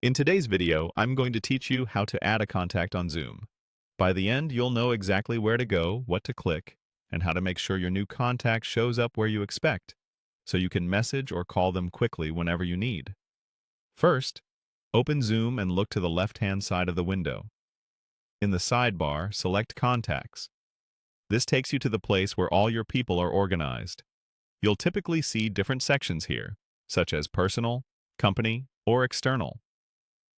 In today's video, I'm going to teach you how to add a contact on Zoom. By the end, you'll know exactly where to go, what to click, and how to make sure your new contact shows up where you expect, so you can message or call them quickly whenever you need. First, open Zoom and look to the left-hand side of the window. In the sidebar, select Contacts. This takes you to the place where all your people are organized. You'll typically see different sections here, such as Personal, Company, or External.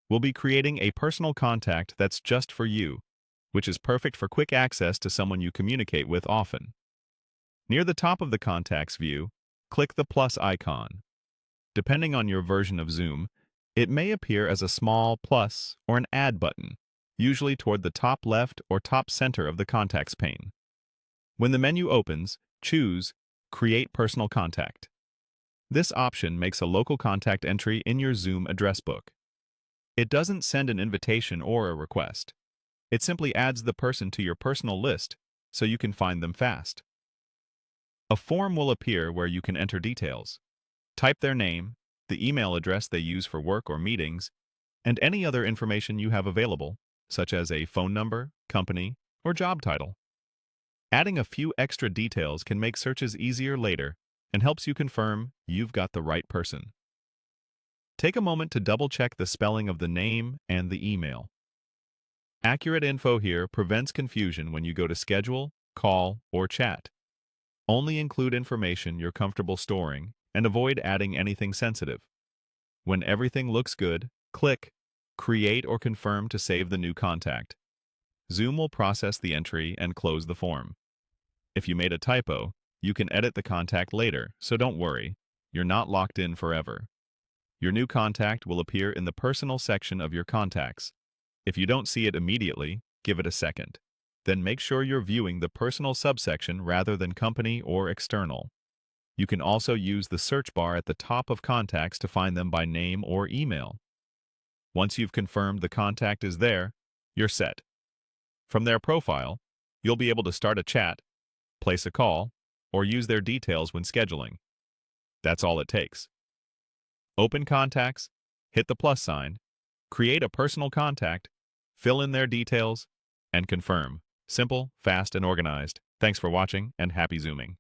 We'll be creating a personal contact that's just for you, which is perfect for quick access to someone you communicate with often. Near the top of the Contacts view, click the plus icon. Depending on your version of Zoom, it may appear as a small plus or an add button, usually toward the top left or top center of the Contacts pane. When the menu opens, choose Create Personal Contact. This option makes a local contact entry in your Zoom address book. It doesn't send an invitation or a request. It simply adds the person to your personal list so you can find them fast. A form will appear where you can enter details. Type their name, the email address they use for work or meetings, and any other information you have available, such as a phone number, company, or job title. Adding a few extra details can make searches easier later and helps you confirm you've got the right person. Take a moment to double-check the spelling of the name and the email. Accurate info here prevents confusion when you go to schedule, call, or chat. Only include information you're comfortable storing and avoid adding anything sensitive. When everything looks good, click Create or Confirm to save the new contact. Zoom will process the entry and close the form. If you made a typo, you can edit the contact later, so don't worry, you're not locked in forever. Your new contact will appear in the Personal section of your contacts. If you don't see it immediately, give it a second. Then make sure you're viewing the Personal subsection rather than Company or External. You can also use the search bar at the top of contacts to find them by name or email. Once you've confirmed the contact is there, you're set. From their profile, you'll be able to start a chat, place a call, or use their details when scheduling. That's all it takes. Open Contacts, hit the plus sign, create a personal contact, fill in their details, and confirm. Simple, fast, and organized. Thanks for watching, and happy Zooming.